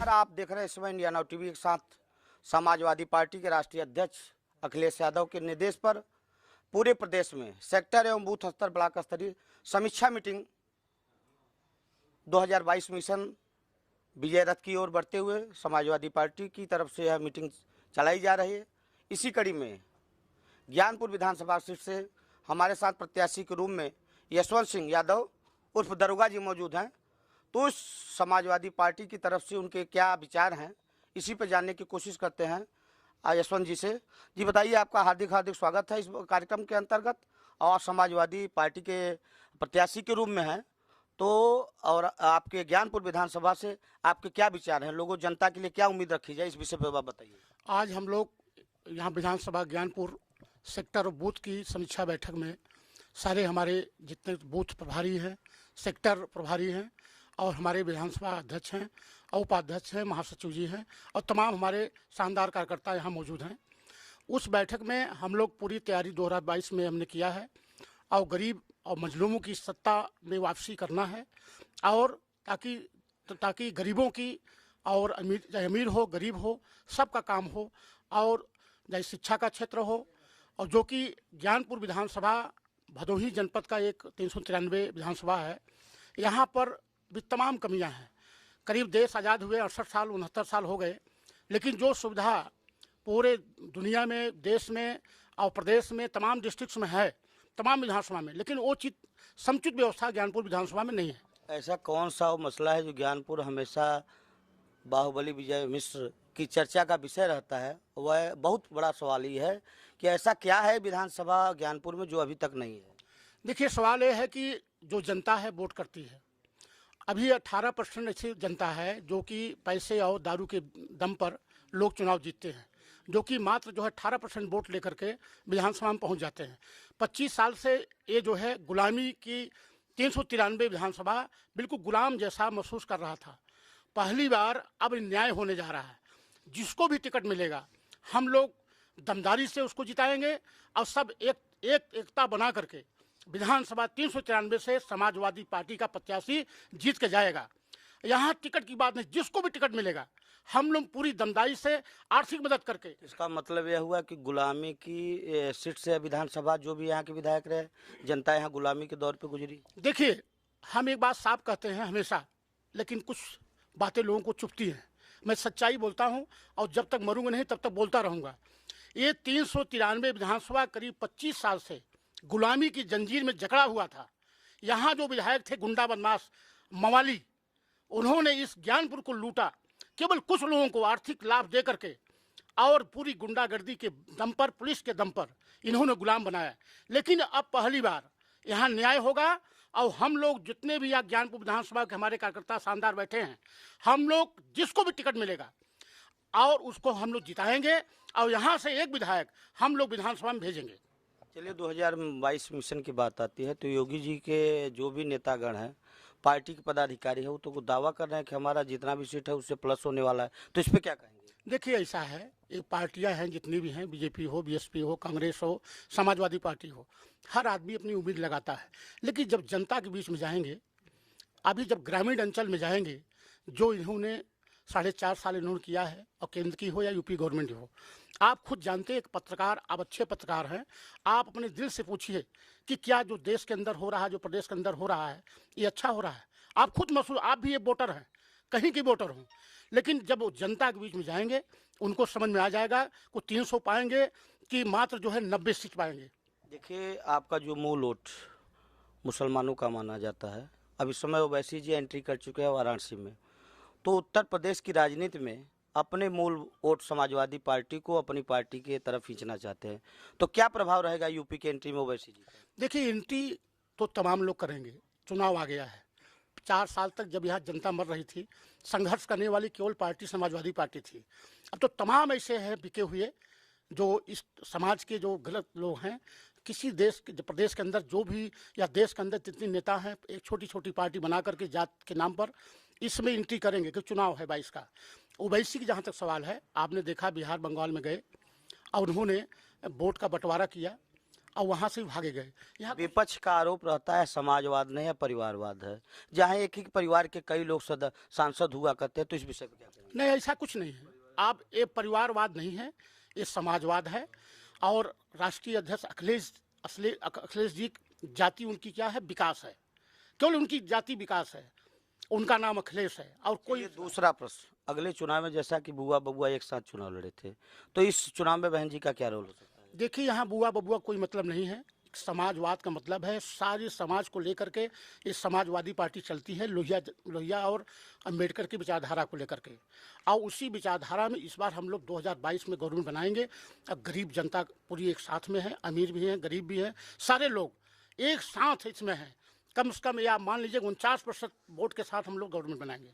नमस्कार, आप देख रहे हैं इस समय इंडिया नाउ टीवी के साथ। समाजवादी पार्टी के राष्ट्रीय अध्यक्ष अखिलेश यादव के निर्देश पर पूरे प्रदेश में सेक्टर एवं बूथ स्तर ब्लॉक स्तरीय समीक्षा मीटिंग 2022 मिशन विजय रथ की ओर बढ़ते हुए समाजवादी पार्टी की तरफ से यह मीटिंग चलाई जा रही है। इसी कड़ी में ज्ञानपुर विधानसभा सीट से हमारे साथ प्रत्याशी के रूप में यशवंत सिंह यादव उर्फ दरोगा जी मौजूद हैं। तो इस समाजवादी पार्टी की तरफ से उनके क्या विचार हैं, इसी पर जानने की कोशिश करते हैं यशवंत जी से। जी बताइए, आपका हार्दिक हार्दिक स्वागत है इस कार्यक्रम के अंतर्गत। और समाजवादी पार्टी के प्रत्याशी के रूप में हैं तो, और आपके ज्ञानपुर विधानसभा से आपके क्या विचार हैं, लोगों जनता के लिए क्या उम्मीद रखी जाए, इस विषय पर आप बताइए। आज हम लोग यहाँ विधानसभा ज्ञानपुर सेक्टर और बूथ की समीक्षा बैठक में सारे हमारे जितने बूथ प्रभारी हैं, सेक्टर प्रभारी हैं और हमारे विधानसभा अध्यक्ष हैं, उपाध्यक्ष हैं, महासचिव जी हैं और तमाम हमारे शानदार कार्यकर्ता यहाँ मौजूद हैं। उस बैठक में हम लोग पूरी तैयारी 2022 में हमने किया है और गरीब और मजलूमों की सत्ता में वापसी करना है, और ताकि गरीबों की और अमीर हो गरीब हो सबका काम हो, और चाहे शिक्षा का क्षेत्र हो, और जो कि ज्ञानपुर विधानसभा भदोही जनपद का एक 393 विधानसभा है। यहाँ पर भी तमाम कमियां हैं। करीब देश आज़ाद हुए 68 साल 69 साल हो गए, लेकिन जो सुविधा पूरे दुनिया में, देश में और प्रदेश में तमाम डिस्ट्रिक्ट्स में है, तमाम विधानसभा में, लेकिन वो समुचित व्यवस्था ज्ञानपुर विधानसभा में नहीं है। ऐसा कौन सा मसला है जो ज्ञानपुर हमेशा बाहुबली विजय मिश्र की चर्चा का विषय रहता है? वह बहुत बड़ा सवाल ही है कि ऐसा क्या है विधानसभा ज्ञानपुर में जो अभी तक नहीं है। देखिए, सवाल ये है कि जो जनता है वोट करती है। अभी 18% ऐसी जनता है जो कि पैसे और दारू के दम पर लोग चुनाव जीतते हैं, जो कि मात्र जो है 18% वोट लेकर के विधानसभा में पहुंच जाते हैं। 25 साल से ये जो है गुलामी की 393 विधानसभा बिल्कुल गुलाम जैसा महसूस कर रहा था। पहली बार अब न्याय होने जा रहा है। जिसको भी टिकट मिलेगा हम लोग दमदारी से उसको जिताएंगे और सब एकता बना करके विधानसभा 393 से समाजवादी पार्टी का प्रत्याशी जीत के जाएगा। यहाँ टिकट की बात नहीं, जिसको भी टिकट मिलेगा हम लोग पूरी दमदारी से आर्थिक मदद करके। इसका मतलब यह हुआ कि गुलामी की सीट से विधानसभा जो भी यहाँ के विधायक रहे, जनता यहाँ गुलामी के दौर पे गुजरी। देखिए, हम एक बात साफ कहते हैं हमेशा, लेकिन कुछ बातें लोगों को चुभती हैं। मैं सच्चाई बोलता हूँ और जब तक मरूंगा नहीं तब तक बोलता रहूँगा। ये 393 विधानसभा करीब 25 साल से गुलामी की जंजीर में जकड़ा हुआ था। यहाँ जो विधायक थे गुंडा बदमाश मवाली, उन्होंने इस ज्ञानपुर को लूटा, केवल कुछ लोगों को आर्थिक लाभ दे करके, और पूरी गुंडागर्दी के दम पर, पुलिस के दम पर इन्होंने गुलाम बनाया। लेकिन अब पहली बार यहाँ न्याय होगा और हम लोग जितने भी यहाँ ज्ञानपुर विधानसभा के हमारे कार्यकर्ता शानदार बैठे हैं, हम लोग जिसको भी टिकट मिलेगा और उसको हम लोग जिताएंगे और यहाँ से एक विधायक हम लोग विधानसभा में भेजेंगे। चलिए, 2022 मिशन की बात आती है तो योगी जी के जो भी नेतागण हैं, पार्टी के पदाधिकारी है, वो तो दावा कर रहे हैं कि हमारा जितना भी सीट है उससे प्लस होने वाला है, तो इस पर क्या कहेंगे? देखिए, ऐसा है, एक पार्टियां हैं जितनी भी हैं, बीजेपी हो, बीएसपी हो, कांग्रेस हो, समाजवादी पार्टी हो, हर आदमी अपनी उम्मीद लगाता है। लेकिन जब जनता के बीच में जाएंगे, अभी जब ग्रामीण अंचल में जाएंगे, जो इन्होंने 4.5 साल इन्होंने किया है, और केंद्र की हो या यूपी गवर्नमेंट हो, आप खुद जानते हैं, एक पत्रकार, आप अच्छे पत्रकार हैं, आप अपने दिल से पूछिए कि क्या जो देश के अंदर हो रहा है, जो प्रदेश के अंदर हो रहा है, ये अच्छा हो रहा है? आप खुद महसूस, आप भी ये वोटर हैं, कहीं के वोटर हों, लेकिन जब वो जनता के बीच में जाएंगे उनको समझ में आ जाएगा को 300 पाएंगे कि मात्र जो है 90 सीट पाएंगे। देखिए, आपका जो मूल वोट मुसलमानों का माना जाता है, अब इस समय ओवैसी जी एंट्री कर चुके हैं वाराणसी में, तो उत्तर प्रदेश की राजनीति में अपने मूल वोट समाजवादी पार्टी को अपनी पार्टी की तरफ खींचना चाहते हैं, तो क्या प्रभाव रहेगा यूपी की एंट्री में ओवैसी जी? देखिए, एंट्री तो तमाम लोग करेंगे, चुनाव आ गया है। 4 साल तक जब यहाँ जनता मर रही थी, संघर्ष करने वाली केवल पार्टी समाजवादी पार्टी थी। अब तो तमाम ऐसे हैं बिके हुए जो इस समाज के जो गलत लोग हैं, किसी देश के प्रदेश के अंदर जो भी या देश के अंदर जितने नेता हैं, एक छोटी छोटी पार्टी बना करके जात के नाम पर इसमें एंट्री करेंगे कि चुनाव है 22 का। ओवैसी की जहाँ तक सवाल है, आपने देखा बिहार बंगाल में गए और उन्होंने वोट का बंटवारा किया और वहाँ से भागे गए। यहाँ विपक्ष का आरोप रहता है समाजवाद नहीं है, परिवारवाद है, जहां एक ही परिवार के कई लोग सांसद हुआ करते हैं, तो इस विषय पर क्या कहेंगे? नहीं, ऐसा कुछ नहीं है। आप ये परिवारवाद नहीं है, ये समाजवाद है। और राष्ट्रीय अध्यक्ष अखिलेश जी की जाति उनकी क्या है? विकास है। केवल उनकी जाति विकास है, उनका नाम अखिलेश है और कोई। ये दूसरा प्रश्न, अगले चुनाव में जैसा कि बुआ बबुआ एक साथ चुनाव लड़े थे, तो इस चुनाव में बहन जी का क्या रोल हो सकता है? देखिए, यहाँ बुआ बबुआ कोई मतलब नहीं है। समाजवाद का मतलब है सारे समाज को लेकर के ये समाजवादी पार्टी चलती है, लोहिया और अम्बेडकर की विचारधारा को लेकर के। और उसी विचारधारा में इस बार हम लोग 2022 में गवर्नमेंट बनाएंगे। अब गरीब जनता पूरी एक साथ में है, अमीर भी हैं, गरीब भी हैं, सारे लोग एक साथ इसमें हैं। कम से कम या मान लीजिए 49% वोट के साथ हम लोग गवर्नमेंट बनाएंगे।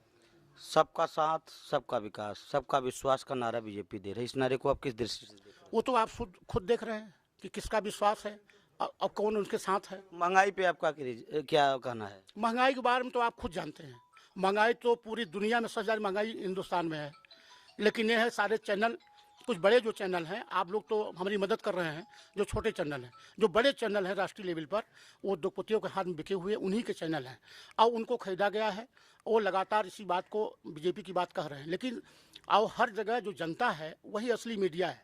सबका साथ, सबका विकास, सबका विश्वास का नारा बीजेपी दे रही है। इस नारे को आप किस दृष्टि से देखते हैं? वो तो आप खुद देख रहे हैं कि किसका विश्वास है और कौन उनके साथ है। महंगाई पे आपका क्या कहना है? महंगाई के बारे में तो आप खुद जानते हैं। महंगाई तो पूरी दुनिया में सबसे ज़्यादा महंगाई हिंदुस्तान में है। लेकिन ये है सारे चैनल, कुछ बड़े जो चैनल हैं, आप लोग तो हमारी मदद कर रहे हैं। जो छोटे चैनल हैं, जो बड़े चैनल हैं राष्ट्रीय लेवल पर, वो उद्योगपतियों के हाथ में बिके हुए उन्हीं के चैनल हैं और उनको खरीदा गया है। वो लगातार इसी बात को, बीजेपी की बात कह रहे हैं। लेकिन और हर जगह जो जनता है वही असली मीडिया है।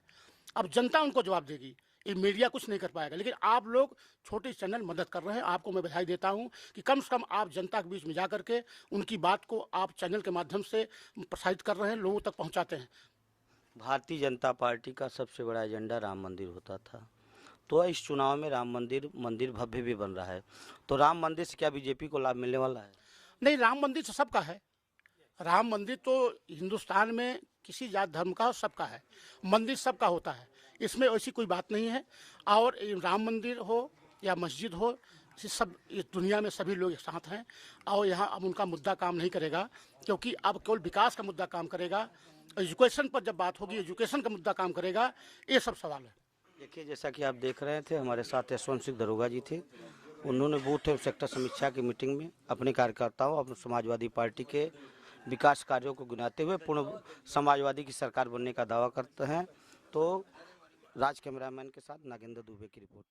अब जनता उनको जवाब देगी, ये मीडिया कुछ नहीं कर पाएगा। लेकिन आप लोग छोटे चैनल मदद कर रहे हैं। आपको मैं बधाई देता हूं कि कम से कम आप जनता के बीच में जा करके उनकी बात को आप चैनल के माध्यम से प्रसारित कर रहे हैं, लोगों तक पहुंचाते हैं। भारतीय जनता पार्टी का सबसे बड़ा एजेंडा राम मंदिर होता था, तो इस चुनाव में राम मंदिर भव्य भी बन रहा है, तो राम मंदिर से क्या बीजेपी को लाभ मिलने वाला है? नहीं, राम मंदिर तो सबका है। राम मंदिर तो हिंदुस्तान में किसी जात धर्म का सबका है। मंदिर सबका होता है, इसमें ऐसी कोई बात नहीं है। और राम मंदिर हो या मस्जिद हो, सब इस दुनिया में सभी लोग एक साथ हैं। और यहाँ अब उनका मुद्दा काम नहीं करेगा, क्योंकि अब केवल विकास का मुद्दा काम करेगा। एजुकेशन पर जब बात होगी, एजुकेशन का मुद्दा काम करेगा। ये सब सवाल है। देखिए, जैसा कि आप देख रहे थे, हमारे साथ यशवंत सिंह दरोगा जी थे। उन्होंने बूथ एवं सेक्टर समीक्षा की मीटिंग में अपने कार्यकर्ताओं और समाजवादी पार्टी के विकास कार्यों को गिनाते हुए पूर्ण समाजवादी की सरकार बनने का दावा करते हैं। तो राज कैमरामैन के साथ नागेंद्र दुबे की रिपोर्ट।